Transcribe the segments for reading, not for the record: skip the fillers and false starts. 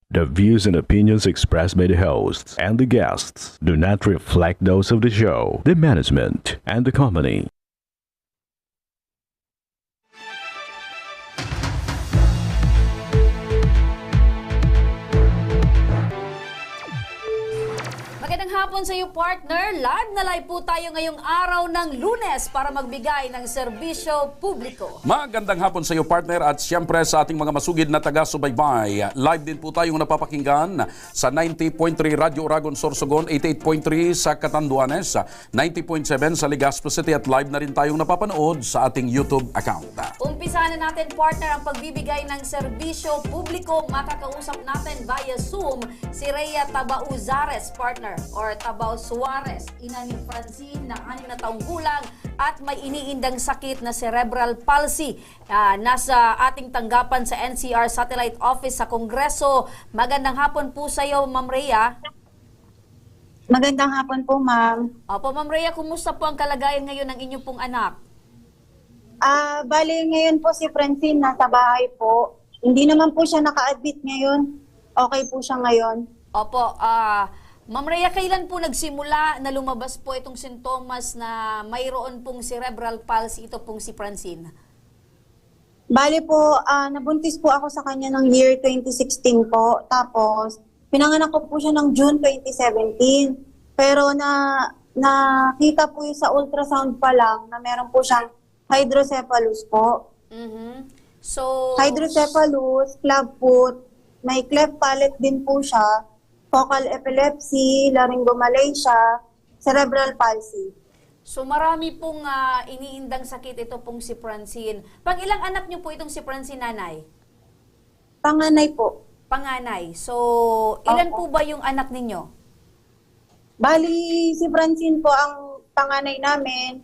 The views and opinions expressed by the hosts and the guests do not reflect those of the show, the management, and the company. Magandang hapon sa iyo, partner. Live na live po tayo ngayong araw ng Lunes para magbigay ng serbisyo publiko. Magandang hapon sa iyo, partner, at siyempre sa ating mga masugid na taga-subaybay. Live din po tayong napapakinggan sa 90.3 Radyo Oragon Sorsogon, 88.3 sa Catanduanes, 90.7 sa Legazpo City, at live na rin tayong napapanood sa ating YouTube account. Umpisahan na natin, partner, ang pagbibigay ng serbisyo publiko. Makakausap natin via Zoom si Rhea Tabauzares, partner, or Tabao Suarez, ina ni Francine na 6 na taong gulang at may iniindang sakit na cerebral palsy. Nasa ating tanggapan sa NCR Satellite Office sa Kongreso. Magandang hapon po sa iyo, Ma'am Rhea. Magandang hapon po, ma'am. Opo, Ma'am Rhea, kumusta po ang kalagayan ngayon ng inyong pong anak? Bali ngayon po si Francine nasa bahay po. Hindi naman po siya naka-admit ngayon. Okay po siya ngayon. Opo, Ma'am Rhea, kailan po nagsimula na lumabas po itong sintomas na mayroon pong cerebral palsy, ito pong si Francine? Bali po, nabuntis po ako sa kanya ng year 2016 po. Tapos, pinanganak ko po siya ng June 2017. Pero nakita po yung sa ultrasound pa lang na meron po siyang hydrocephalus po. So, Hydrocephalus, clubfoot, may cleft palate din po siya, focal epilepsy, laryngomalacia, cerebral palsy. so marami pong iniindang sakit ito pong si Francine. Pang ilang anak niyo po itong si Francine, nanay? Panganay po. Panganay. So, ilan po ba yung anak ninyo? Bali, si Francine po ang panganay namin.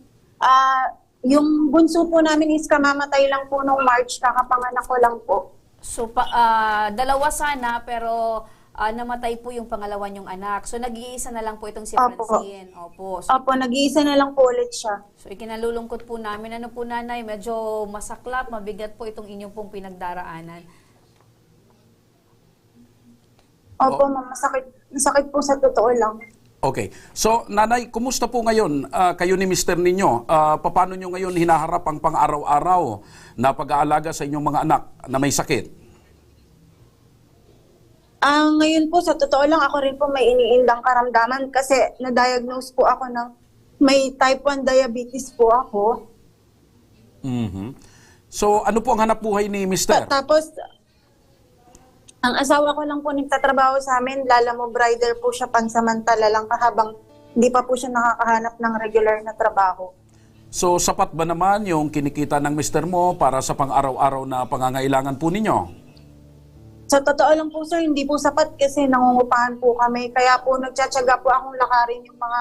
Yung bunso po namin is kamamatay lang po nung March, kakapanganak ko lang po. So, dalawa sana, pero namatay po yung pangalawa niyong anak. So, nag-iisa na lang po itong si Opo. Francine. Opo. So, Opo, nag-iisa na lang po ulit siya. So, ikinalulungkot po namin. Ano po, nanay, medyo masaklap, mabigat po itong inyong pong pinagdaraanan. Opo, ma'am, masakit po sa totoo lang. Okay. So, nanay, kumusta po ngayon kayo ni Mr. ninyo? Paano nyo ngayon hinaharap ang pang-araw-araw na pag-aalaga sa inyong mga anak na may sakit? Ngayon po, sa totoo lang, ako rin po may iniindang karamdaman kasi na-diagnose po ako ng may type 1 diabetes po ako. So, ano po ang hanap buhay ni Mr.? Tapos, ang asawa ko lang po nagtatrabaho sa amin, Lalamo Rider po siya pansamantala lang habang hindi pa po siya nakakahanap ng regular na trabaho. So, sapat ba naman yung kinikita ng Mr. mo para sa pang-araw-araw na pangangailangan po ninyo? Sa totoo lang po sir, hindi po sapat kasi nangungupahan po kami. Kaya po nagtsatsaga po akong lakarin yung mga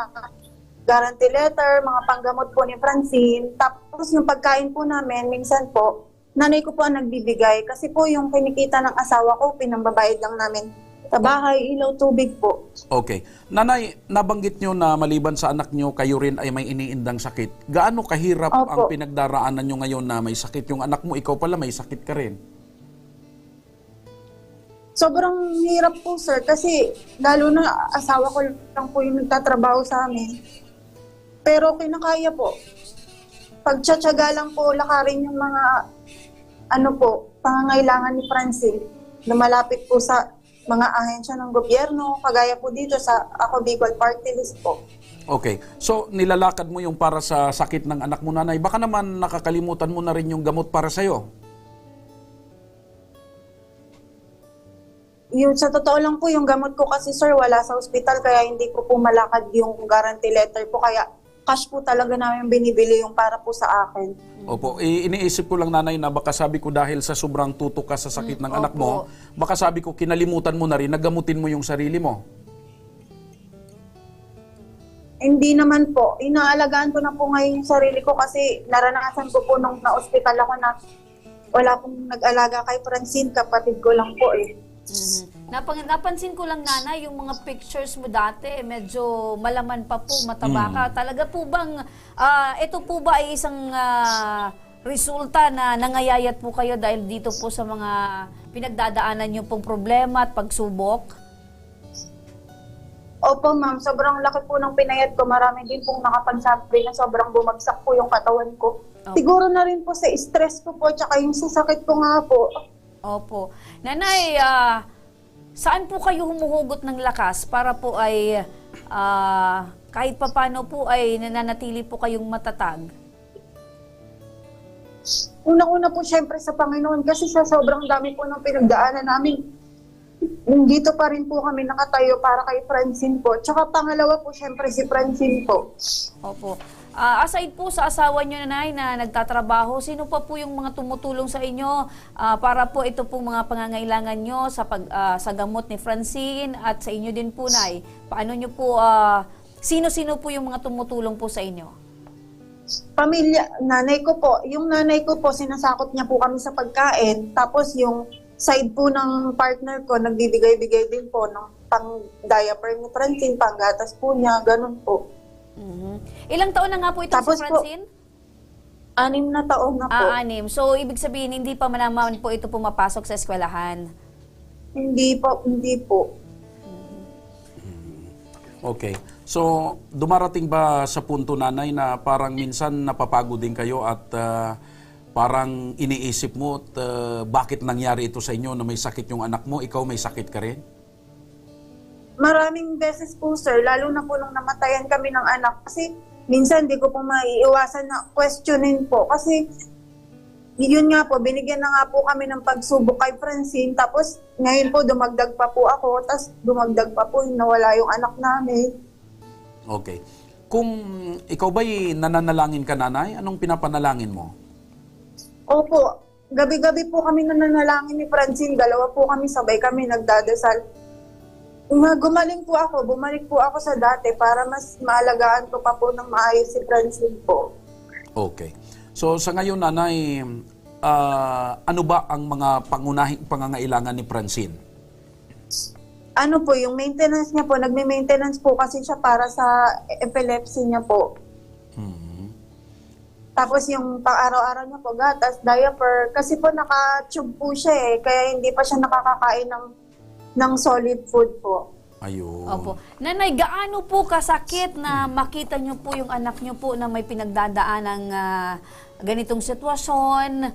guarantee letter, mga panggamot po ni Francine. Tapos yung pagkain po namin, minsan po, nanay ko po ang nagbibigay. Kasi po yung kinikita ng asawa ko, pinambabayad lang namin sa bahay, ilaw, tubig po. Okay. Nanay, nabanggit nyo na maliban sa anak nyo, kayo rin ay may iniindang sakit. Gaano kahirap Opo. ang pinagdaraanan nyo ngayon na may sakit yung anak mo? Ikaw pala may sakit ka rin. Sobrang hirap po sir kasi lalo na asawa ko lang po yung nagtatrabaho sa amin. Pero kinakaya po. Pagtsatsaga lang po lakarin yung mga pangangailangan ni Francine. Lumalapit po sa mga ahensya ng gobyerno, kagaya po dito sa Ako Bicol Party List po. Okay. So, nilalakad mo yung para sa sakit ng anak mo, nanay. Baka naman nakakalimutan mo na rin yung gamot para sa'yo. Yung sa totoo lang po, yung gamot ko kasi sir, wala sa ospital, kaya hindi ko po malakad yung guarantee letter po. Kaya cash po talaga namin binibili yung para po sa akin. Opo, iniisip ko lang nanay na baka sabi ko dahil sa sobrang tutok ka sa sakit ng anak mo, baka sabi ko kinalimutan mo na rin, nagamutin mo yung sarili mo. Hindi naman po. Inaalagaan ko na po ngayon yung sarili ko kasi naranasan ko po nung na-ospital ako na wala pong nag-alaga kay Francine, kapatid ko lang po eh. Napansin ko lang, nanay, yung mga pictures mo dati, medyo malaman pa po, mataba ka. Talaga po bang, ito po ba ay isang resulta na nangayayat po kayo dahil dito po sa mga pinagdadaanan niyo pong problema at pagsubok? Opo, ma'am. Sobrang laki po ng pinayat ko. Marami din pong nakapagsabi na sobrang bumagsak po yung katawan ko. Oh. Siguro na rin po sa stress ko po, tsaka yung sasakit ko nga po. Opo. Nanay, saan po kayo humuhugot ng lakas para po ay kahit papano po ay nananatili po kayong matatag? Unang-una po syempre sa Panginoon kasi sa sobrang dami po ng pinagdaanan namin, dito pa rin po kami nakatayo para kay Francine po. Tsaka pangalawa po syempre si Francine po. Opo. Aside po sa asawa nyo, Nanay, na nagtatrabaho, sino pa po yung mga tumutulong sa inyo para po ito pong mga pangangailangan nyo sa gamot ni Francine at sa inyo din po, Nay? Paano nyo po, sino-sino po yung mga tumutulong po sa inyo? Pamilya, nanay ko po. Yung nanay ko po, sinasakot niya po kami sa pagkain. Tapos yung side po ng partner ko, nagbibigay-bigay din po ng pang-diaper ni Francine, panggatas po niya, ganun po. Mhm. Ilang taon na nga po ito Tapos si Francine? 6 na taon na po. 6. So, ibig sabihin, hindi pa naman po ito pumapasok sa eskwelahan? Hindi po. Okay. So, dumarating ba sa punto, Nanay, na parang minsan napapagod din kayo at parang iniisip mo bakit nangyari ito sa inyo na may sakit yung anak mo, ikaw may sakit ka rin? Maraming beses po, sir, lalo na po nung namatayan kami ng anak. Kasi minsan di ko po maiiwasan na questionin po. Kasi yun nga po, binigyan na nga po kami ng pagsubok kay Francine. Tapos ngayon po dumagdag pa po ako. Tapos dumagdag pa po yung nawala yung anak namin. Okay. Kung ikaw ba'y nananalangin ka, Nanay, anong pinapanalangin mo? Opo, gabi-gabi po kami nananalangin ni Francine. Dalawa po kami, sabay kami nagdadasal. Gumaling po ako, bumalik po ako sa dati para mas maalagaan ko pa po ng maayos si Francine po. Okay. So sa ngayon, Nanay, ano ba ang mga pangunahing pangangailangan ni Francine? Ano po, yung maintenance niya po, nagme-maintenance po kasi siya para sa epilepsy niya po. Tapos yung pang-araw-araw niya po, gatas, diaper, kasi po naka-tube po siya kaya hindi pa siya nakakakain ng solid food po. Ayun. Opo. Nanay, gaano po kasakit na makita nyo po yung anak nyo po na may pinagdadaan ng ganitong sitwasyon?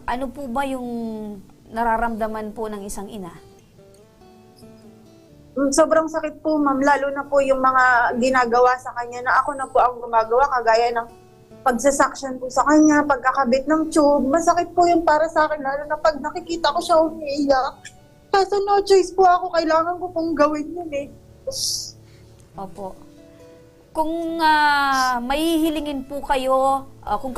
Ano po ba yung nararamdaman po ng isang ina? Sobrang sakit po, ma'am. Lalo na po yung mga ginagawa sa kanya na ako na po ang gumagawa, kagaya ng pagsasaksyon po sa kanya, pagkakabit ng tube. Masakit po yung para sa akin, lalo na pag nakikita ko siya umiiyak. Kaso no choice po ako, kailangan ko pong gawin yun Opo. Kung mahihilingin po kayo, kung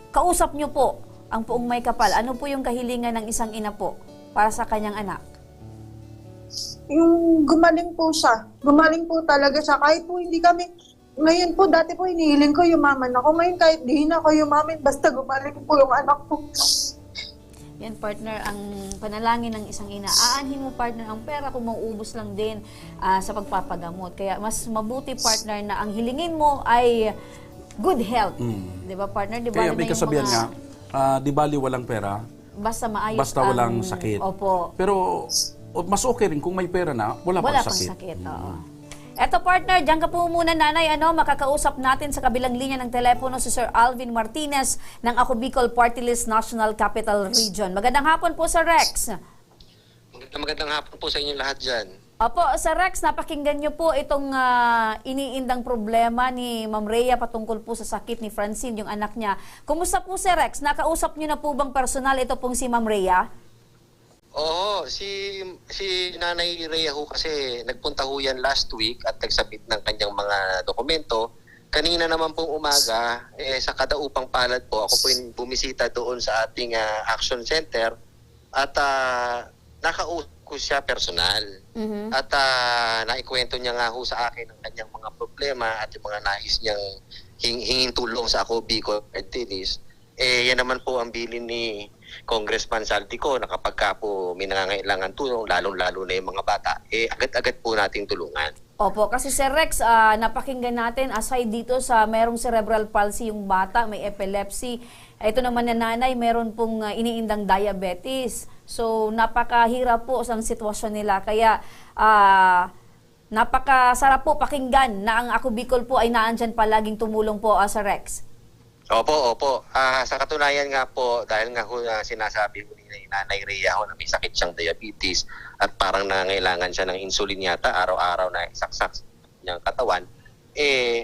kausap nyo po ang Poong May Kapal, ano po yung kahilingan ng isang ina po para sa kanyang anak? Yung gumaling po siya. Gumaling po talaga siya. Kahit po hindi kami, ngayon po, dati po hinihiling ko yumaman ako. Ngayon kahit di na ako yumamin, basta gumaling po yung anak ko. Yan, partner, ang panalangin ng isang ina. Aanhin mo, partner, ang pera kung mauubos lang din sa pagpapagamot. Kaya mas mabuti, partner, na ang hilingin mo ay good health. Di ba, partner? Di ba, Kaya may kasabihan nga, di bali walang pera, basta maayos basta walang sakit. Opo. Pero mas okay rin kung may pera na, wala pang sakit. Oo. Eto, partner, diyan ka po muna, Nanay, makakausap natin sa kabilang linya ng telepono si Sir Alvin Martinez ng Ako Bicol Party List National Capital Region. Magandang hapon po, Sir Rex. Magandang hapon po sa inyo lahat dyan. Opo, Sir Rex, napakinggan niyo po itong iniindang problema ni Ma'am Rhea patungkol po sa sakit ni Francine, yung anak niya. Kumusta po, Sir Rex? Nakausap niyo na po bang personal ito pong si Ma'am Rhea? Oo, si Nanay Rhea ho kasi nagpunta ho yan last week at nagsabit ng kanyang mga dokumento. Kanina naman pong umaga, sa kadaupang palad po, ako po yung bumisita doon sa ating action center at nakausap ko siya personal. At naikwento niya nga ho sa akin ang kanyang mga problema at yung mga nais niyang hingin tulong sa Ako Bicol Party List. Yan naman po ang bilin ni Congressman Saltico na kapag ka po may nangangailangan tulong, lalong-lalo na yung mga bata, agad-agad po nating tulungan. Opo, kasi Sir Rex, napakinggan natin, aside dito sa merong cerebral palsy yung bata, may epilepsy, ito naman na nanay, meron pong iniindang diabetes. So napakahirap po ang sitwasyon nila. Kaya napakasarap po pakinggan na ang Ako Bicol po ay naandyan palaging tumulong po sa Rex. Opo. Sa katunayan nga po, dahil nga sinasabi ko ni Nanay Rhea na may sakit siyang diabetes at parang nangailangan siya ng insulin yata araw-araw na isaksak niyang katawan,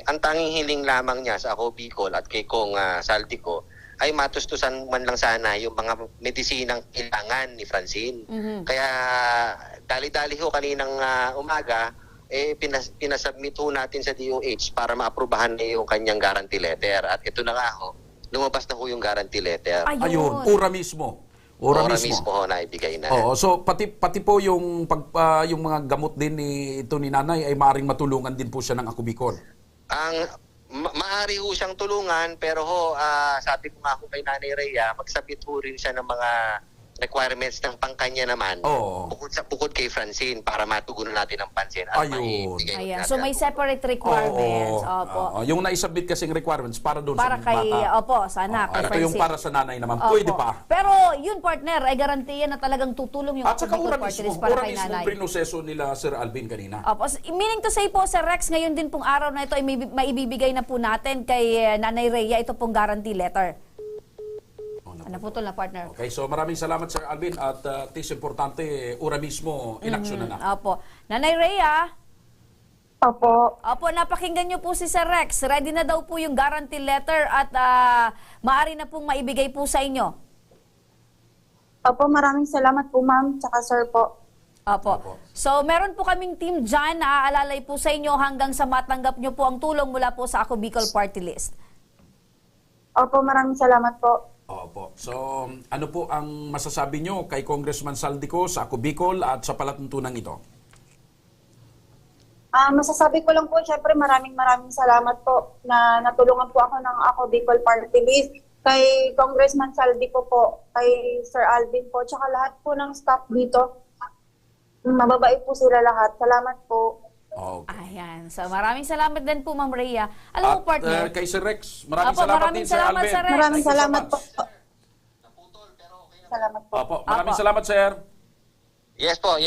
ang tanging hiling lamang niya sa Ako Bicol at kay Kong Saldico ay matustusan man lang sana yung mga medisinang kailangan ni Francine. Kaya dali-dali ho kaninang umaga, pinasubmit ho natin sa DOH para maaprubahan na yung kanyang guarantee letter. At ito na nga ho, lumabas na ho yung guarantee letter. Ayun, ura mismo. Ura mismo ho na ibigay na. Oo, so pati po yung yung mga gamot din ni nanay ay maaring matulungan din po siya ng Ako Bicol. Maaari ho siyang tulungan, pero sabi ko nga ho kay Nanay Rhea, magsabit ho rin siya ng mga requirements ng pangkanya naman. Bukod kay Francine para matugunan natin ang pansin. At Ayan. So may separate requirements. Opo. Yung naisubmit kasing requirements para doon Para sa kay, bata. sana, kay Ito Francine. yung para sa nanay naman. Opo. Pwede pa. Pero yun, partner, ay garantiya na talagang tutulong yung At Ako saka Bicol ura Party mismo. List para Ura kay mismo nanay. prinoseso nila Sir Alvin kanina. Opo. Meaning to say po, sa Rex, ngayon din pong araw na ito ay maibibigay na po natin kay Nanay Rhea ito pong guarantee letter. Naputol na, partner. Okay, so maraming salamat Sir Alvin at tis importante, ura mismo inaksyon na. Opo. Nanay Rhea, Opo. napakinggan niyo po si Sir Rex. Ready na daw po yung guarantee letter at maaari na pong maibigay po sa inyo. Opo, maraming salamat po ma'am, tsaka sir po. Opo. So, meron po kaming team dyan na aalalay po sa inyo hanggang sa matanggap niyo po ang tulong mula po sa Ako Bicol Party List. Opo, maraming salamat po. Opo. So, ano po ang masasabi nyo kay Congressman Saldico sa Ako Bicol at sa palatuntunan ito? Masasabi ko lang po, syempre maraming salamat po na natulungan po ako ng Ako Bicol Party List, kay Congressman Saldico po, kay Sir Alvin po, tsaka lahat po ng staff dito. Mababait po sila lahat. Salamat po. Okay. Ayan. So, maraming salamat din po, Ma'am Rhea. Alam mo, partner. Kay Sir Rex, maraming Opo, salamat maraming din, Sir salamat, Alvin. Sir Rex. Maraming Thank you so salamat po. much. Salamat po. Opo, maraming salamat, Sir. Yes po.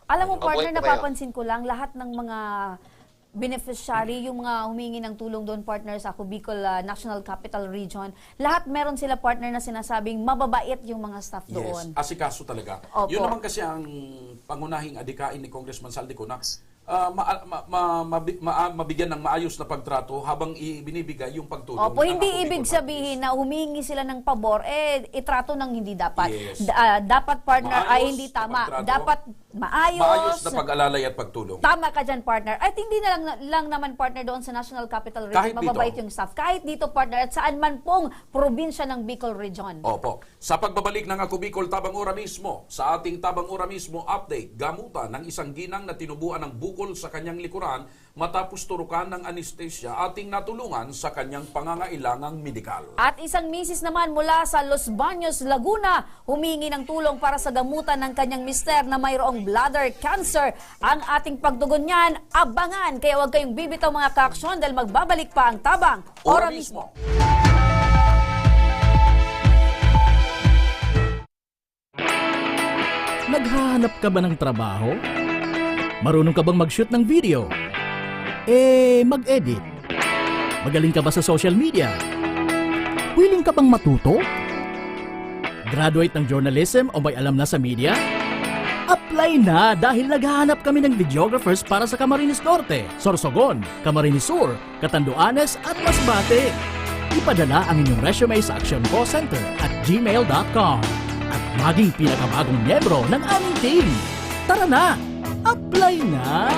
Alam mo, partner, Mabuhay po kayo. napapansin ko lang, lahat ng mga beneficiary, yung mga humingi ng tulong doon, partner, sa Ako Bicol National Capital Region, lahat meron sila, partner, na sinasabing mababait yung mga staff doon. Yes, asikaso talaga. Opo. Yun naman kasi ang pangunahing adikain ni Congressman Saldico na mabigyan ng maayos na pagtrato habang ibinibigay yung pagtulong. Opo, ng hindi Ako Bicol ibig Party sabihin na humingi sila ng pabor, itrato ng hindi dapat. Yes. Dapat, partner, ay Maayos hindi na tama. pagtrato. Dapat Maayos maayos. na pag-alalay at pagtulong. Tama ka dyan, partner. At hindi na lang naman, partner, doon sa National Capital Region. Kahit dito. Mababait yung staff. Kahit dito, partner, at saan man pong probinsya ng Bicol Region. Opo. Sa pagbabalik ng Ako Bicol Tabang Ora mismo, sa ating Tabang Ora mismo update, gamutan ng isang ginang na tinubuan ng bukol sa kanyang likuran matapos turukan ng anesthesia ating natulungan sa kanyang pangangailangang medikal. At isang misis naman mula sa Los Baños, Laguna, humingi ng tulong para sa gamutan ng kanyang mister na mayroong bladder cancer. Ang ating pagtugon niyan, abangan. Kaya huwag kayong bibitaw mga kaaksyon dahil magbabalik pa ang Tabang Ora mismo. Naghahanap ka ba ng trabaho? Marunong ka bang mag-shoot ng video? Mag-edit? Magaling ka ba sa social media? Willing ka bang matuto? Graduate ng journalism o may alam na sa media? Apply na dahil naghahanap kami ng videographers para sa Camarines Norte, Sorsogon, Camarines Sur, Catanduanes at Masbate. Ipadala ang inyong resume sa actioncallcenter@gmail.com at maging pinakabagong miyembro ng aming team. Tara na! Apply na!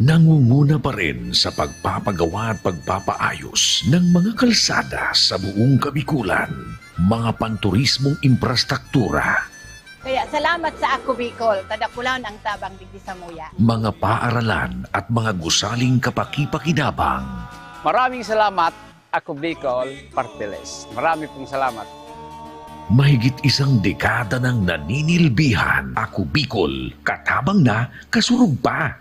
Nangunguna pa rin sa pagpapagawa at pagpapaayos ng mga kalsada sa buong Kabikulan, mga panturismong infrastruktura, Kaya salamat sa Ako Bicol, tadakulan ang tabang digdi sa muya. mga paaralan at mga gusaling kapaki-pakinabang. Maraming salamat, Ako Bicol Party List. Marami pong salamat. Mahigit isang dekada ng naninilbihan, Ako Bicol, katabang na, kasurug pa.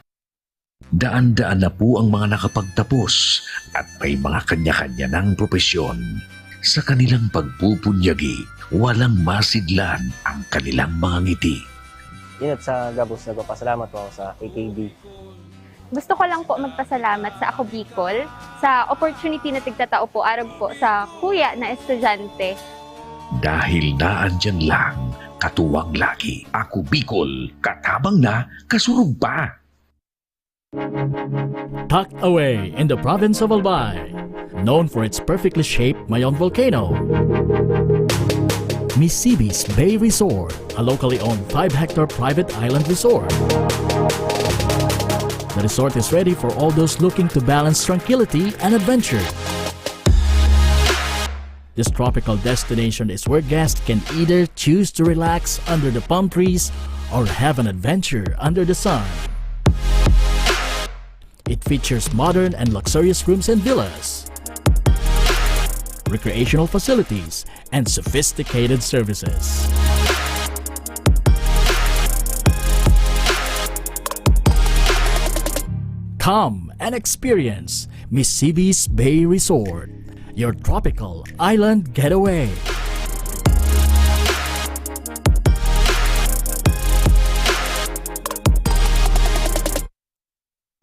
Daan-daan na po ang mga nakapagtapos at may mga kanya-kanya ng propesyon. Sa kanilang pagpupunyagi, walang masidlan ang kanilang mga ngiti. Yun at sa Gabos, nagpapasalamat po ako sa AKB. Gusto ko lang po magpasalamat sa Ako Bicol sa opportunity na tigtatao po araw po sa kuya na estudyante. Dahil naandyan lang, katuwang lagi, Ako Bicol, katabang na, kasurug pa. Tucked away in the province of Albay, known for its perfectly shaped Mayon volcano, Misibis Bay Resort, a locally owned 5-hectare private island resort. The resort is ready for all those looking to balance tranquility and adventure. This tropical destination is where guests can either choose to relax under the palm trees or have an adventure under the sun. It features modern and luxurious rooms and villas, recreational facilities, and sophisticated services. Come and experience Misibis Bay Resort, your tropical island getaway.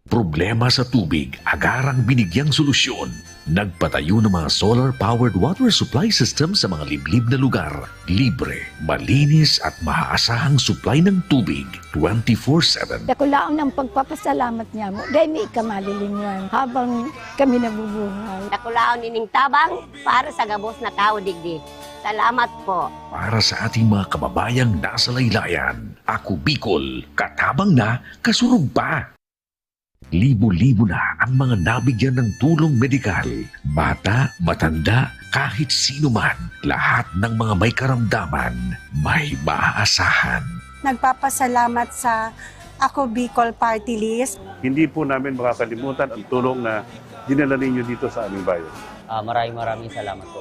Problema sa tubig, agarang binigyang solusyon. Nagpatayo ng mga solar-powered water supply system sa mga liblib na lugar. Libre, malinis at maaasahang supply ng tubig 24/7. Dakulaang ng pagpapasalamat niya mo dahil may ikamalilingan habang kami nabubuhay. Dakulaang nining tabang para sa gabos na tao digdi. Salamat po. Para sa ating mga kababayang nasa laylayan, Ako Bicol, katabang na, kasurug pa. Libo-libo na ang mga nabigyan ng tulong medikal. Bata, matanda, kahit sino man, lahat ng mga may karamdaman, may maaasahan. Nagpapasalamat sa Ako Bicol Party List. Hindi po namin makakalimutan ang tulong na dinala ninyo dito sa aming bayan. Maraming salamat po.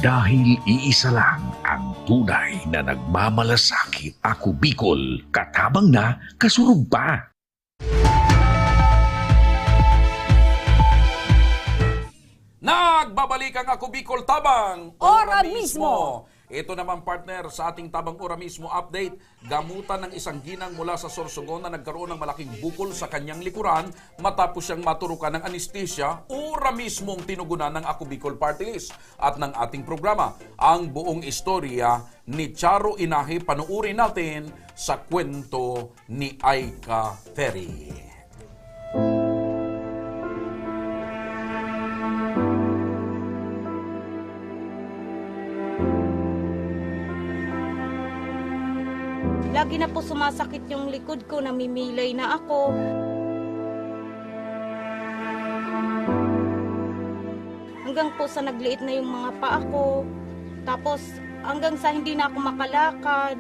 Dahil iisa lang ang tunay na nagmamalasakit. Ako Bicol, katabang na, kasurug pa. Nagbabalik ang Ako Bicol Tabang Ora Mismo. Ito naman partner sa ating Tabang Ora Mismo update, gamutan ng isang ginang mula sa Sorsogon na nagkaroon ng malaking bukol sa kanyang likuran matapos siyang maturukan ng anesthesia. Ora mismong tinugunan ng Ako Bicol Party List at ng ating programa. Ang buong istorya ni Charo Inahe, panuuri natin sa kwento ni Aika Ferry. Lagi na po sumasakit yung likod ko, namimilay na ako. Hanggang po sa nagliit na yung mga paa ko. Tapos hanggang sa hindi na ako makalakad.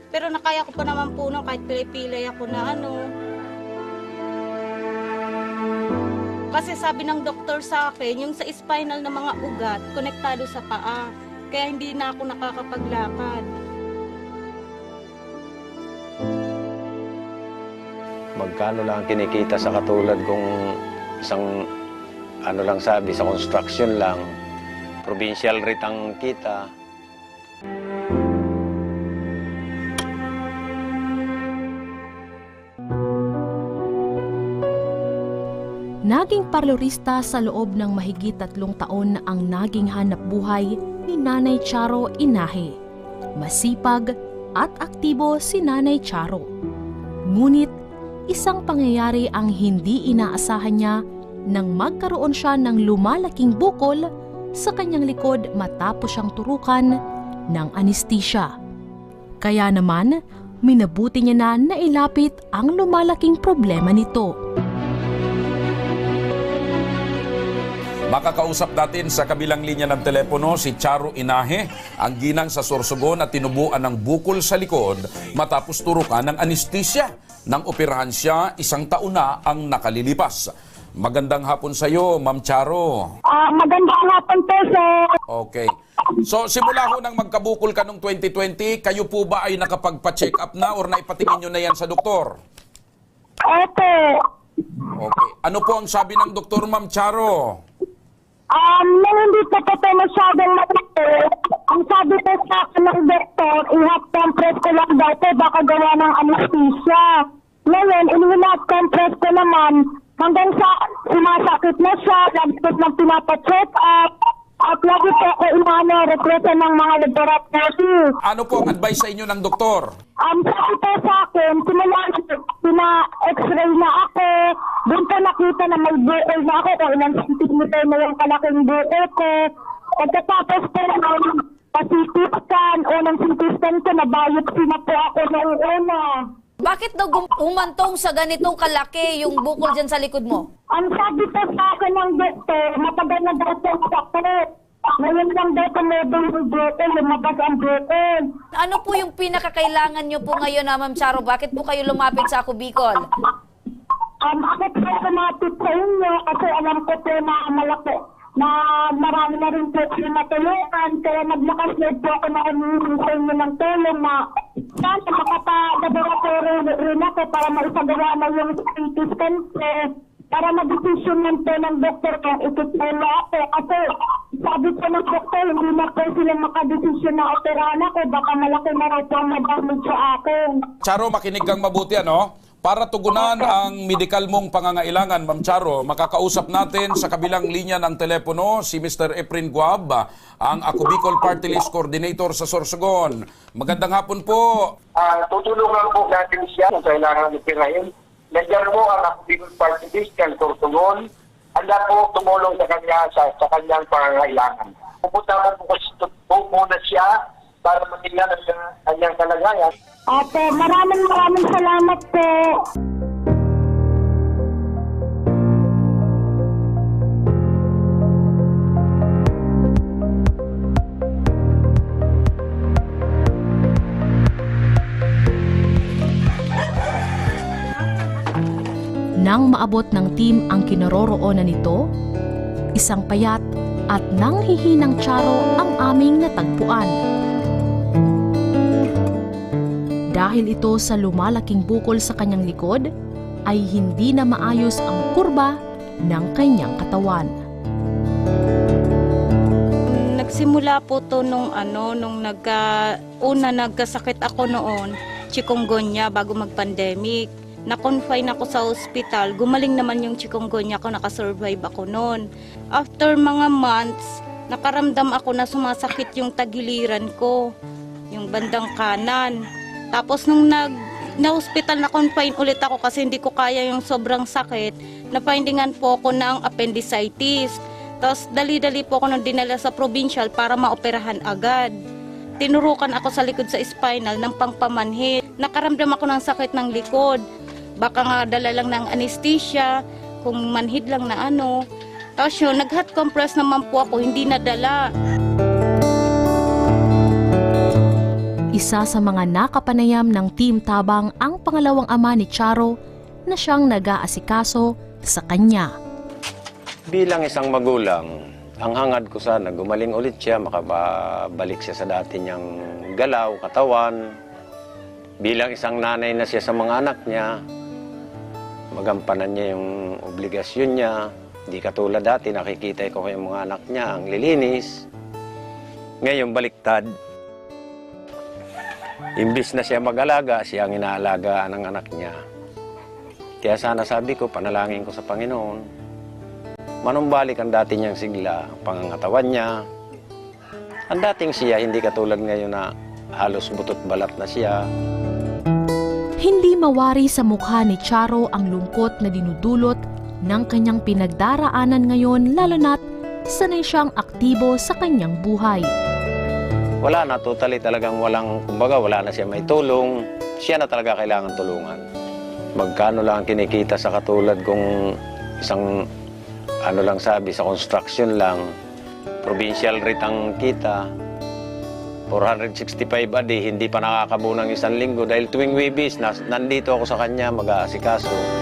Pero nakaya ko pa naman po nung kahit pilay-pilay ako na Kasi sabi ng doktor sa akin, yung sa spinal na mga ugat, konektado sa paa. Kaya hindi na ako nakakapaglakad. Magkano lang kinikita sa katulad kung isang lang sabi sa construction lang, provincial rate ang kita. Naging parlorista sa loob ng mahigit 3 taon ang naging hanap buhay ni Nanay Charo Inahe. Masipag at aktibo si Nanay Charo. Ngunit isang pangyayari ang hindi inaasahan niya nang magkaroon siya ng lumalaking bukol sa kanyang likod matapos siyang turukan ng anesthesia. Kaya naman, minabuti niya na nailapit ang lumalaking problema nito. Makakausap natin sa kabilang linya ng telepono si Charo Inahe, ang ginang sa Sorsogon at tinubuan ng bukol sa likod matapos turukan ng anesthesia. Nang operahan siya, 1 taon na ang nakalilipas. Magandang hapon sa iyo, Ma'am Charo. Magandang hapon po, sir. Okay. So, simula ho nang magkabukol ka noong 2020, kayo po ba ay nakapagpa-check up na or naipatingin nyo na yan sa doktor? Opo. Okay. Ano po ang sabi ng doktor, Ma'am Charo? Nung hindi ko pa ito masyadong matito, ang sabi ko sa akin ng doktor, i-hot compress ko lang daw ito, baka gawa ng anesthesia. Ngayon, in-hot compress ko naman, hanggang sa sumasakit na siya, lagi ko nang pinapacheck up, at lagi po ako rekleta ng mga laboratory. Ano po ang advice sa inyo ng doktor? Sabi po sa akin, pina-x-ray na ako, doon po nakita na may bukol na ako, kung ilang centimeter na yung kalaking bukol ko. Pagkatapos po ng CT scan o ng CT scan ko, na-biopsy na po ako noong una. Bakit daw umantong sa ganitong kalaki yung bukol dyan sa likod mo? Ang sabi po sa akin ng doktor, matagal na daw po sakit. Ngayon lang daw tumedong yung bukol, lumabas ang bukol. Ano po yung pinakakailangan nyo po ngayon, Ma'am Charo? Bakit po kayo lumapit sa Ako Bicol? Ako po lumapit sa inyo kasi alam ko po na malaki, na marami na rin po yung matulungan. Kaya naglakas-led po ako na humingi sa inyo ng tulong na sana makapag-laboratory rin ako para maisagawa na yung CT scan ko. Para mag-desisyonan po ng doktor kung itutulo ako. Kasi sabi po ng doktor, hindi na po sila makadesisyon na operahan ako. Baka malaki na raw po ang madamage sa akin. Charo, makinig kang mabuti, ano? Para tugunan ang medikal mong pangangailangan, Ma'am Charo, makakausap natin sa kabilang linya ng telepono si Mr. Efren Guab, ang Ako Bicol Party List Coordinator sa Sorsogon. Magandang hapon po. Tutulungan po natin siya kung kailangan ipirahin. Nandiyan po ang Ako Bicol Party List ng Sorsogon. Handa po tumulong sa kanya sa kanyang pangangailangan. Pupunta po muna siya para matingnan ang kanyang kalagayan. Ate, maraming salamat po. Nang maabot ng team ang kinaroroonan nito, isang payat at nanghihinang Charo ang aming natagpuan. Dahil ito sa lumalaking bukol sa kanyang likod, ay hindi na maayos ang kurba ng kanyang katawan. Nagsimula po to nung nagkasakit ako noon, chikungunya bago mag-pandemic. Na-confine ako sa ospital, gumaling naman yung chikungunya ko, nakasurvive ako noon. After mga months, nakaramdam ako na sumasakit yung tagiliran ko, yung bandang kanan. Tapos nung na-hospital na confine ulit ako kasi hindi ko kaya yung sobrang sakit, na-findingan po ako ng appendicitis. Tapos dali-dali po ako nang dinala sa provincial para maoperahan agad. Tinurukan ako sa likod sa spinal ng pangpamanhid. Nakaramdam ako ng sakit ng likod. Baka nga dala lang ng anesthesia, kung manhid lang na ano. Tapos yun, nag-hot compress naman po ako, hindi nadala. Isa sa mga nakapanayam ng Team Tabang ang pangalawang ama ni Charo na siyang nag-aasikaso sa kanya. Bilang isang magulang, ang hangad ko sana gumaling ulit siya, makabalik siya sa dati niyang galaw, katawan. Bilang isang nanay na siya sa mga anak niya, magampanan niya yung obligasyon niya. Hindi katulad dati, nakikita ko yung mga anak niya, ang lilinis. Ngayon, baliktad. Imbis na siya mag-alaga, siya ang inaalagaan ng anak niya. Kaya sana sabi ko, panalangin ko sa Panginoon, manumbalik ang dati niyang sigla, pangangatawan niya. Ang dating siya, hindi katulad ngayon na halos butot balat na siya. Hindi mawari sa mukha ni Charo ang lungkot na dinudulot ng kanyang pinagdaraanan ngayon, lalo na't sanay siyang aktibo sa kanyang buhay. Wala na, totally talagang kumbaga wala na siya may tulong. Siya na talaga kailangan tulungan. Magkano lang kinikita sa katulad kung isang, sa construction lang, provincial rate ang kita, 465 a day, hindi pa nakakabuo ng isang linggo dahil tuwing Webis, nandito ako sa kanya mag-aasikaso.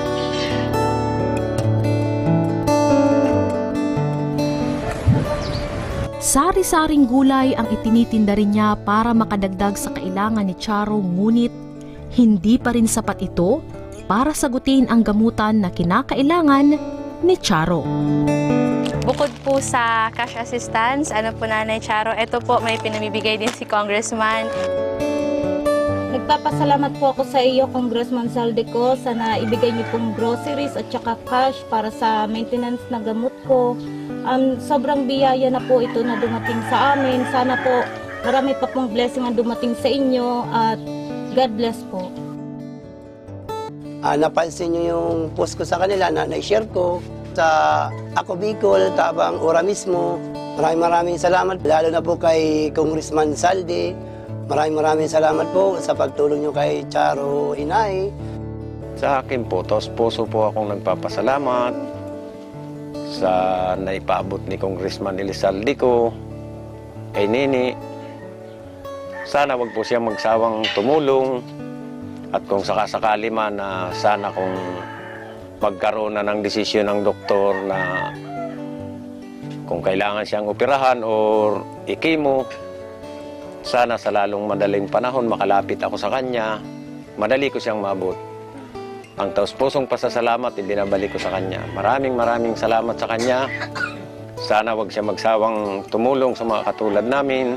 Sari-saring gulay ang itinitinda rin niya para makadagdag sa kailangan ni Charo, ngunit hindi pa rin sapat ito para sagutin ang gamutan na kinakailangan ni Charo. Bukod po sa cash assistance, Nanay Charo, ito po may pinamibigay din si Congressman. Nagpapasalamat po ako sa iyo, Congressman Saldico, sa naibigay niyo pong groceries at saka cash para sa maintenance na gamot ko. Sobrang biyaya na po ito na dumating sa amin. Sana po marami pa pong blessing ang dumating sa inyo at God bless po. Napansin niyo yung post ko sa kanila na na-share ko sa Ako Bicol, Tabang Ora mismo. Maraming salamat, lalo na po kay Congressman Saldi. Maraming salamat po sa pagtulong niyo kay Charo Inay. Sa akin po, taos puso po akong nagpapasalamat sa naipaabot ni Congressman Elizalde ko kay Nini. Sana wag po siya magsawang tumulong. At kung sakasakali man na sana kung magkaroon na ng desisyon ng doktor na kung kailangan siyang operahan o ikimo, sana sa lalong madaling panahon makalapit ako sa kanya, madali ko siyang maabot. Ang taus-pusong pasasalamat ibinabalik ko sa kanya. Maraming salamat sa kanya. Sana wag siya magsawang tumulong sa mga katulad namin.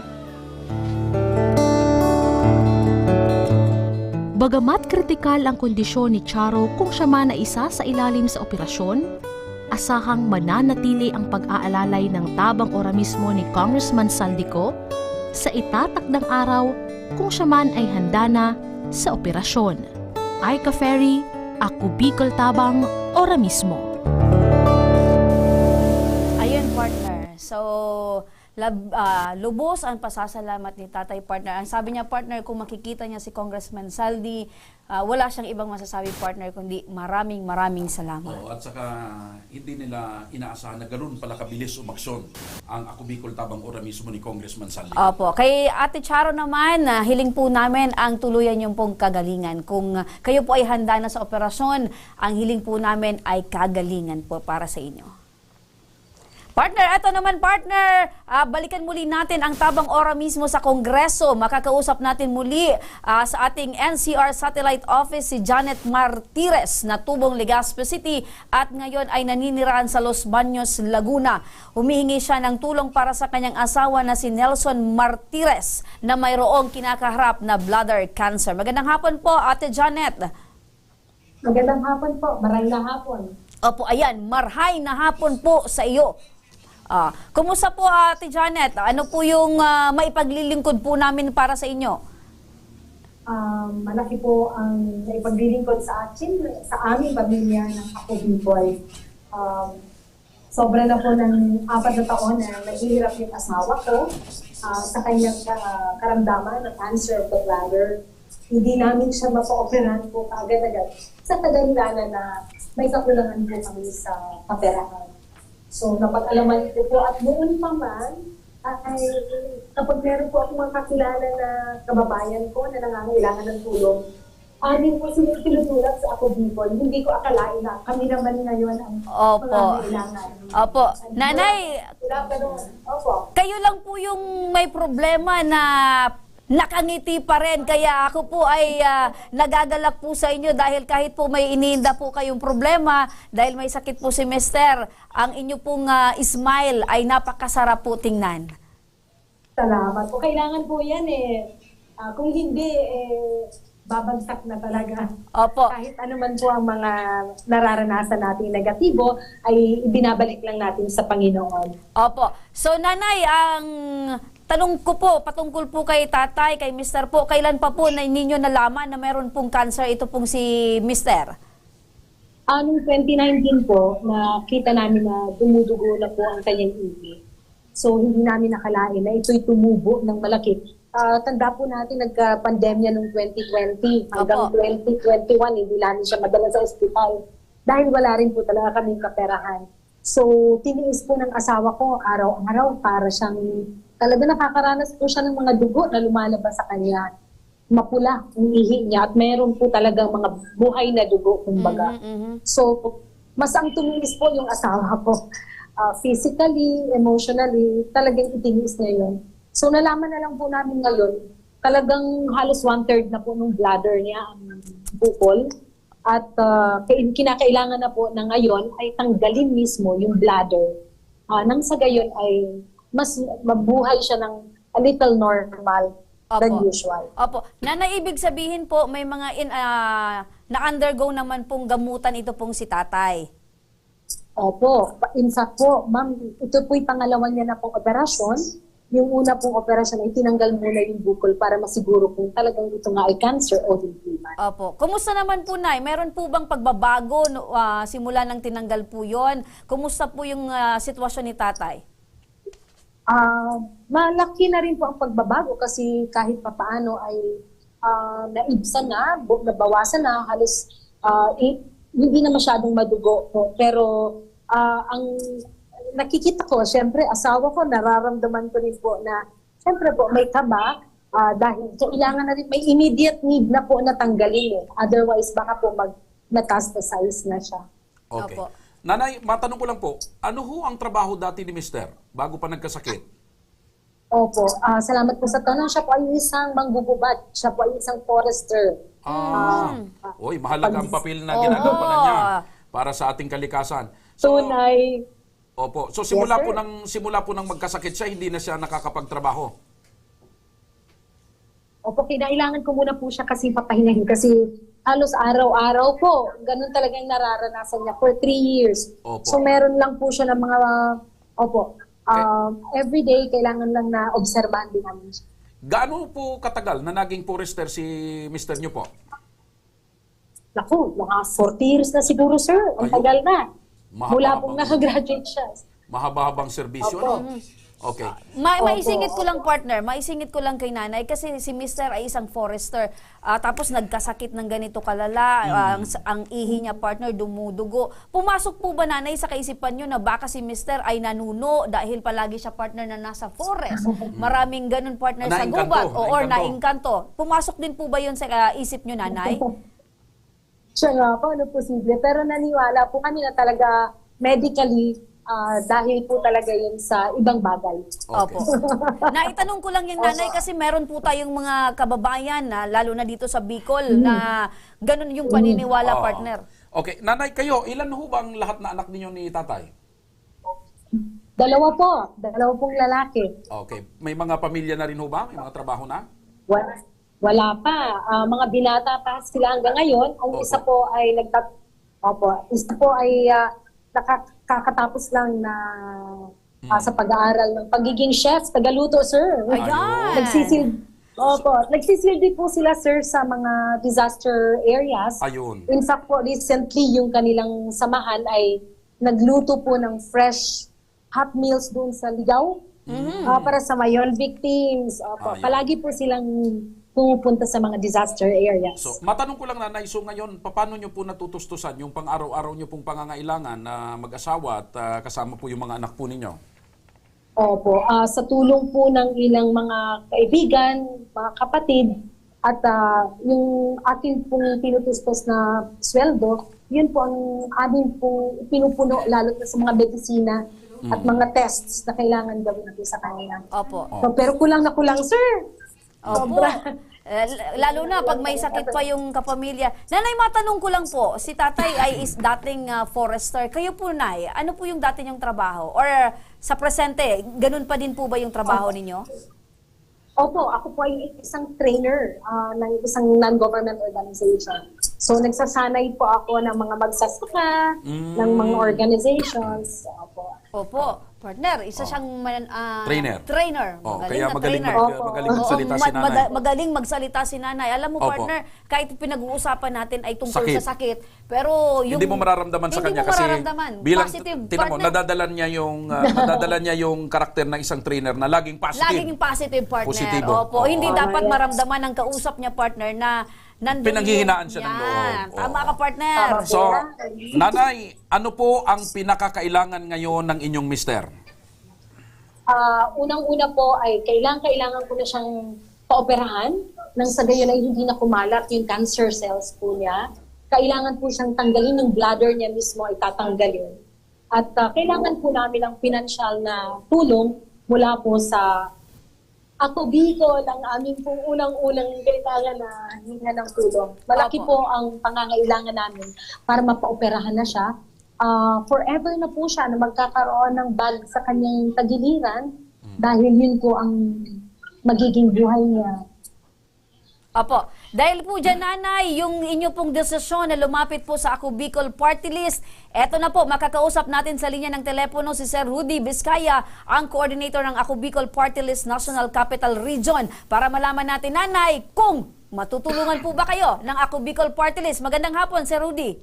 Bagamat kritikal ang kondisyon ni Charo kung siya man na isa sa ilalim sa operasyon, asahang mananatili ang pag-aalalay ng tabang ora mismo ni Congressman Saldico sa itatakdang araw kung siya man ay handa na sa operasyon. Aika Ferry, Ako Bicol Tabang Ora mismo. Ayun, partner. So, lubos ang pasasalamat ni Tatay, partner. Ang sabi niya, partner, kung makikita niya si Congressman Saldi, wala siyang ibang masasabi, partner, kundi maraming salamat. At saka hindi nila inaasahan na ganoon pala kabilis umaksyon ang Ako Bicol Tabang Ora mismo ni Congressman Saldi. Opo. Kay Ate Charo naman, hiling po namin ang tuluyan yung pong kagalingan. Kung kayo po ay handa na sa operasyon, ang hiling po namin ay kagalingan po para sa inyo. Partner, ito naman, partner, balikan muli natin ang tabang ora mismo sa Kongreso. Makakausap natin muli sa ating NCR Satellite Office si Janet Martires na tubong Legazpi City at ngayon ay naninirahan sa Los Baños, Laguna. Humihingi siya ng tulong para sa kanyang asawa na si Nelson Martires na mayroong kinakaharap na bladder cancer. Magandang hapon po, Ate Janet. Magandang hapon po, maray na hapon. Opo, ayan, marhay na hapon po sa iyo. Kumusta po, Ate Janet? Ano po yung maipaglilingkod po namin para sa inyo? Malaki po ang naipaglilingkod sa aming pamilya ng Ako Bicol. Sobra na po ng 4 na taon na naghihirap yung asawa ko sa kanyang karamdaman ng cancer of the bladder. Hindi namin siya mapa-operahan po kaagad-agad sa tagalilanan na may kakulangan po kami sa kaperahan. So, napag-alaman ko po at noon pa man, ay kapag meron po ako mga kakilala na kababayan ko na nangangailangan ng tulong, amin po sila tinutulak sa Ako Bicol. Hindi ko akalain na kami naman ngayon ang nangangailangan. Opo. Nanay, kayo lang po yung may problema na nakangiti pa rin. Kaya ako po ay nagagalak po sa inyo dahil kahit po may iniinda po kayong problema, dahil may sakit po si Mister, ang inyo pong smile ay napakasarap po tingnan. Salamat po. Kailangan po yan kung hindi, babagsak na talaga. Opo. Kahit ano man po ang mga nararanasan natin negatibo, ay ibinabalik lang natin sa Panginoon. Opo. So, Nanay, ang tanong ko po, patungkol po kay tatay, kay Mister po, kailan pa po na ninyo nalaman na meron pong cancer ito pong si Mister? Noong 2019 po, nakita namin na dumudugo na po ang kanyang ihi. So, hindi namin nakalain na ito'y tumubo ng malaki. Tanda po natin, nagka-pandemya noong 2020 hanggang 2021, hindi namin siya madala sa ospital. Dahil wala rin po talaga kaming kaperahan. So, tiniis po ng asawa ko araw-araw para siyang talaga nakakaranas po siya ng mga dugo na lumalabas sa kanya. Mapula ang ihi niya at meron po talagang mga buhay na dugo, kumbaga. So, mas ang tumiis po yung asawa ko. Physically, emotionally, talagang itinis niya yun. So, nalaman na lang po namin ngayon, talagang halos 1/3 na po ng bladder niya ang bukol. at kinakailangan na po na ngayon ay tanggalin mismo yung bladder. Nang sa gayon ay mas mabuhay siya ng a little normal than usual. Opo. Nanay, ibig sabihin po may mga na-undergo naman pong gamutan ito pong si tatay. Opo. In fact po, ma'am, ito po'y pangalawa niya na pong operasyon. Yung una pong operasyon ay tinanggal muna yung bukol para masiguro kung talagang ito nga ay cancer o hindi man. Opo. Kumusta naman po, Nay? Meron po bang pagbabago simula nang tinanggal po yon? Kumusta po yung sitwasyon ni tatay? Malaki na rin po ang pagbabago kasi kahit papaano ay naibsan na, nabawasan na, halos hindi na masyadong madugo po. Pero ang nakikita ko, syempre, asawa ko, nararamdaman ko rin po na, syempre po, may kaba, dahil kailangan na rin, may immediate need na po na tanggalin. Otherwise, baka po metastasize na siya. Okay. Nanay, matanong ko lang po, ano ho ang trabaho dati ni Mister bago pa nagkasakit? Opo, salamat po sa tanong. Siya po ay isang manggugubad. Siya po ay isang forester. Uy, mahalaga ang papel na ginagawa na niya para sa ating kalikasan. Tunay. Opo. So simula po nang magkasakit siya, hindi na siya nakakapagtrabaho. Opo, kailangan ko muna po siya kasi papahingahin kasi halos araw-araw po. Ganun talaga yung nararanasan niya for 3 years. Opo. So meron lang po siya ng mga, everyday kailangan lang na obserbahan din namin siya. Gaano po katagal na naging forester si Mister niyo po? Naku, mga 40 years na siguro, sir. Ang tagal na. Mula pong nakagraduate siya. Mahaba-habang serbisyo, no? Okay. Maisingit ko lang, partner, maisingit ko lang kay nanay kasi si Mister ay isang forester. Tapos nagkasakit ng ganito kalala, ang ihi niya, partner, dumudugo. Pumasok po ba, nanay, sa kaisipan niyo na baka si Mister ay nanuno dahil palagi siya, partner, na nasa forest? Maraming ganun, partner, sa gubat or naingkanto. Pumasok din po ba yun sa isip niyo, nanay? Siya nga po, ano posible. Pero naniwala po kami na talaga medically dahil po talaga yun sa ibang bagay. Opo. Naitanong ko lang yung nanay kasi meron po tayong mga kababayan na lalo na dito sa Bicol na ganun yung paniniwala, partner. Okay. Nanay, kayo, ilan ho ba ang lahat na anak ninyo ni tatay? 2 po. 2 pong lalaki. Okay. May mga pamilya na rin ho ba? May mga trabaho na? Wala pa. Mga binata pa sila hanggang ngayon. Ang isa po ay nakakatapos lang na sa pag-aaral ng pagiging chef, tagaluto, sir. Ayan! Nagsisilbi po sila, sir, sa mga disaster areas. Ayun. In fact po, recently, yung kanilang samahan ay nagluto po ng fresh hot meals doon sa Ligaw para sa Mayon victims. Palagi po silang pumupunta sa mga disaster areas. So, matanong ko lang, nanay, so ngayon, paano nyo po natutustusan yung pang-araw-araw nyo pong pangangailangan na mag-asawa at kasama po yung mga anak po ninyo? Opo, sa tulong po ng ilang mga kaibigan, mga kapatid, at yung ating pong tinutustos na sweldo, yun po ang aming pong pinupuno, lalo na sa mga medisina at mga tests na kailangan gawin natin sa kanila. Opo. So, pero kulang na kulang, sir. Opo. Lalo na pag may sakit pa yung kapamilya. Nanay, matanong ko lang po, si tatay ay is dating forester. Kayo po, nay, ano po yung dati niyong trabaho? Or sa presente, ganun pa din po ba yung trabaho ninyo? Opo, ako po ay isang trainer ng isang non-government organization. So, nagsasanay po ako ng mga magsasaka, ng mga organizations. Opo, partner, isa siyang trainer. Kaya magaling magsalita si nanay. Magaling magsalita si nanay. Alam mo, partner, kahit pinag-uusapan natin ay tungkol sa sakit, pero yung hindi mo mararamdaman sa kanya kasi bilang positive, mo, nadadala niya yung karakter ng isang trainer na laging positive. Laging positive, partner. Positibo. Opo, hindi dapat maramdaman ng kausap niya, partner, na pinanghihinaan siya ng loob. Tama ka, partner. So, nanay, ano po ang pinakakailangan ngayon ng inyong mister? Unang-una po ay kailangan ko na siyang paoperahan nang sa gayon ay hindi na kumalat yung cancer cells po niya. Kailangan po siyang tanggalin yung bladder niya mismo ay tatanggalin. At kailangan po namin ng financial na tulong mula po sa Ako Bicol, ang aming pong unang-unang kailangan na hinga ng tulong. Malaki po ang pangangailangan namin para mapaoperahan na siya. Forever na po siya na magkakaroon ng bag sa kanyang tagiliran dahil yun po ang magiging buhay niya. Opo. Dahil po dyan, Nanay, yung inyo pong desisyon na lumapit po sa Ako Bicol Party List, eto na po, makakausap natin sa linya ng telepono si Sir Rudy Vizcaya, ang coordinator ng Ako Bicol Party List National Capital Region, para malaman natin, Nanay, kung matutulungan po ba kayo ng Ako Bicol Party List. Magandang hapon, Sir Rudy.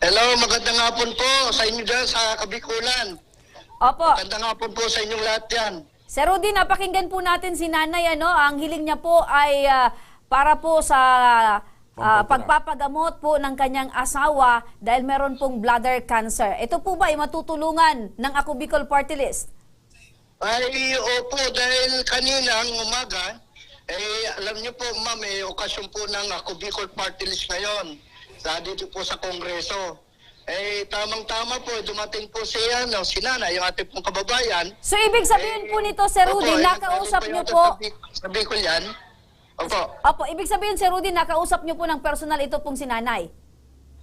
Hello, magandang hapon po sa inyo dyan sa Kabikulan. Opo. Magandang hapon po sa inyong lahat yan. Sir Rudy, napakinggan po natin si Nanay, ang hiling niya po ay para po sa pagpapagamot po ng kanyang asawa dahil meron pong bladder cancer. Ito po ba ay matutulungan ng Ako Bicol Party List? Ay, opo, dahil kaninang umaga, alam niyo po ma'am, okasyon po ng Ako Bicol Party List ngayon dito po sa Kongreso. Tamang-tama po, dumating po si Nanay, yung ating pong kababayan. So, ibig sabihin po nito, Sir Rudy, nakausap niyo po... Sabi ko yan. Opo, ibig sabihin, Sir Rudy, nakausap niyo po ng personal ito pong si Nanay?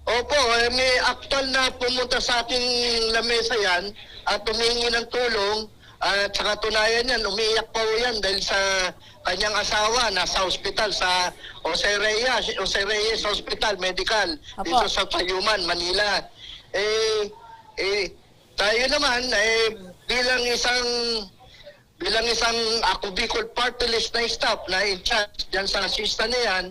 Opo, may actual na pumunta sa ating lamesa yan at humingi ng tulong at sa katunayan yan, umiiyak pa po yan dahil sa kanyang asawa nasa ospital sa Jose Reyes Hospital Medical dito sa Tayuman, Manila. Tayo naman bilang isang Ako Bicol Party List na staff na in charge dyan sa assistant na yan,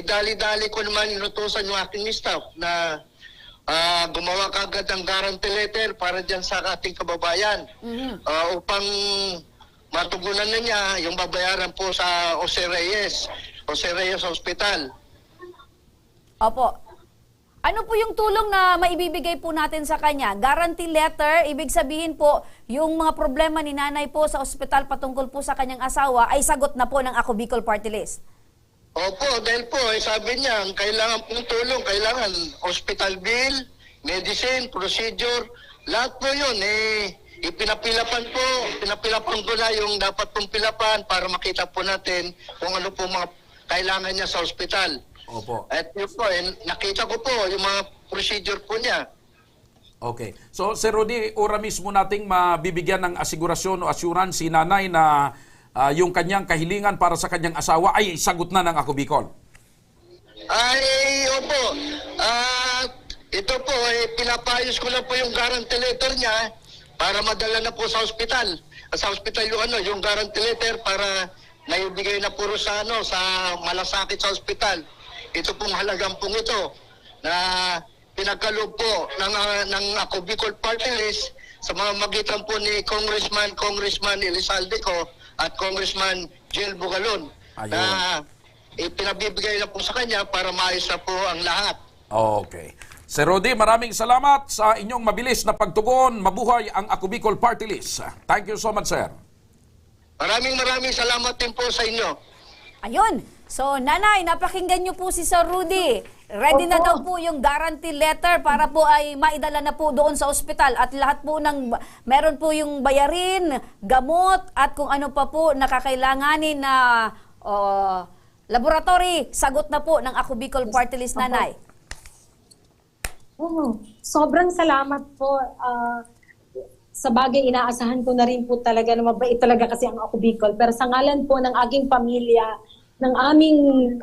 dali-dali ko naman inutusan yung aking staff na gumawa kagad ng guarantee letter para dyan sa ating kababayan upang matugunan na niya yung babayaran po sa Jose Reyes Hospital. Opo. Ano po yung tulong na maibibigay po natin sa kanya? Guarantee letter, ibig sabihin po, yung mga problema ni Nanay po sa ospital patungkol po sa kanyang asawa ay sagot na po ng Ako Bicol Party List. Opo, dahil po, sabi niya, kailangan pong tulong, kailangan hospital bill, medicine, procedure, lahat po yun, pinapilapan ko na yung dapat pong pilapan para makita po natin kung ano po mga kailangan niya sa hospital. Opo. At yun po, nakita ko po yung mga procedure po niya. Okay. So, Sir Rudy, ora mismo nating mabibigyan ng asigurasyon o assurance si Nanay na yung kanyang kahilingan para sa kanyang asawa ay sagot na ng Ako Bicol. Ay, opo. Ito po, pinapayos ko na po yung guarantee letter niya para madala na po sa ospital. Sa ospital yung guarantee letter para naibigay na puro sa malasakit sa ospital. Ito pong halagang pong ito na pinagkaloob po ng Ako Bicol Party List sa mga magitan po ni Congressman Elizalde ko at Congressman Jill Bugalon. Na pinabibigay na po sa kanya para maayos na po ang lahat. Okay. Sir Rudy, maraming salamat sa inyong mabilis na pagtugon. Mabuhay ang Ako Bicol Party List. Thank you so much, sir. Maraming salamat din po sa inyo. Ayun. So, Nanay, napakinggan niyo po si Sir Rudy. Ready na daw po yung guarantee letter para po ay maidala na po doon sa ospital at lahat po meron po yung bayarin, gamot at kung ano pa po nakakailanganin na laboratory, sagot na po ng Ako Bicol Party List, Nanay. Sobrang salamat po. Sa bagay, inaasahan ko na rin po talaga na mabait talaga kasi ang Ako Bicol. Pero sa ngalan po ng aking pamilya, ng aming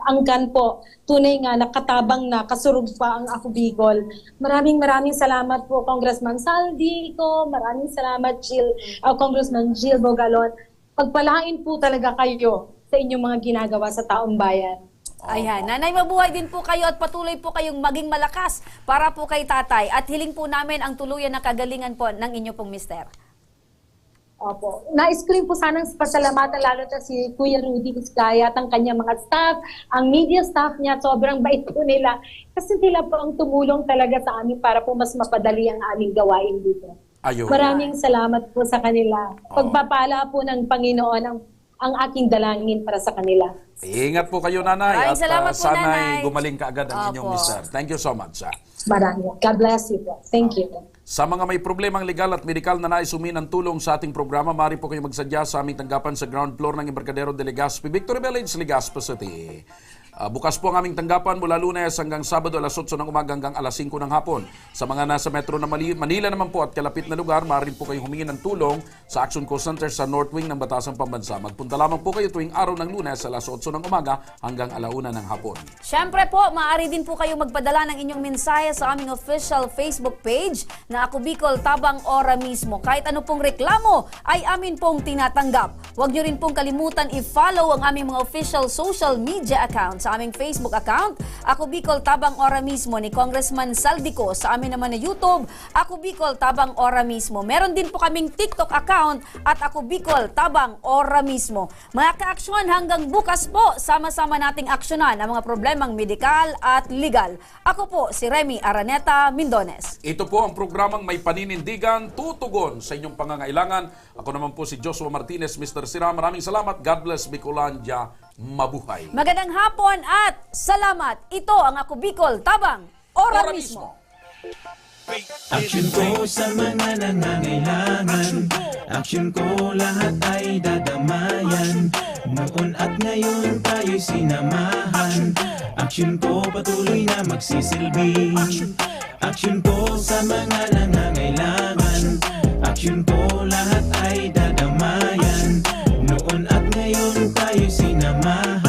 angkan po, tunay nga nakatabang na kasurog pa ang Ako Bicol. Maraming salamat po Congressman Saldi ko, maraming salamat Congressman Jill Bugalon. Pagpalain po talaga kayo sa inyong mga ginagawa sa taong bayan. Ayan, Nanay, mabuhay din po kayo at patuloy po kayong maging malakas para po kay tatay at hiling po namin ang tuluyan na kagalingan po ng inyo pong mister. Opo. Nais ko rin po sanang pasalamatan lalo na si Kuya Rudy Vizcaya at ang kanyang mga staff, ang media staff niya, sobrang bait po nila. Kasi sila po ang tumulong talaga sa amin para po mas mapadali ang aming gawain dito. Ayun. Maraming salamat po sa kanila. Pagpapala po ng Panginoon ang aking dalangin para sa kanila. Ingat po kayo, Nanay. Maraming salamat po, sana'y Nanay. gumaling kaagad ang inyong mister. Thank you so much. Maraming. God bless you po. Thank you. Sa mga may problemang legal at medikal na nais humingi ng tulong sa ating programa, maaari po kayo magsadya sa aming tanggapan sa ground floor ng Embarcadero de Legazpi, Victory Village, Legazpi City. Bukas po ang aming tanggapan mula Lunes hanggang Sabado alas 8 ng umaga hanggang alas 5 ng hapon. Sa mga nasa metro na Manila naman po at kalapit na lugar, maaari po kayong humingi ng tulong sa Action Call Center sa North Wing ng Batasang Pambansa. Magpunta lamang po kayo tuwing araw ng Lunes alas 8 ng umaga hanggang alauna ng hapon. Siyempre po, maaari din po kayong magpadala ng inyong mensahe sa aming official Facebook page na Ako Bicol Tabang Ora mismo. Kahit ano pong reklamo ay amin pong tinatanggap. Huwag nyo rin pong kalimutan i-follow ang aming mga official social media accounts. Sa aming Facebook account, Ako Bicol Tabang Ora mismo ni Congressman Saldico. Sa amin naman na YouTube, Ako Bicol Tabang Ora mismo. Meron din po kaming TikTok account at Ako Bicol Tabang Ora mismo. Mga ka-aksyon, hanggang bukas po, sama-sama nating aksyonan ang mga problemang medikal at legal. Ako po si Remy Araneta Mindones. Ito po ang programang may paninindigan, tutugon sa inyong pangangailangan. Ako naman po si Joshua Martinez, Mr. Sira. Maraming salamat. God bless Bicolandia. Mabuhay. Magandang hapon at salamat. Ito ang Ako Bicol Tabang Ora mismo. Action ko sa mga nangangailangan. Action ko lahat ay dadamayan. Noon at ngayon tayo'y sinamahan. Action ko patuloy na magsisilbi. Action ko sa mga nangangailangan. Action ko lahat ay dadamayan. Noon at ngayon tayo'y sinamahan.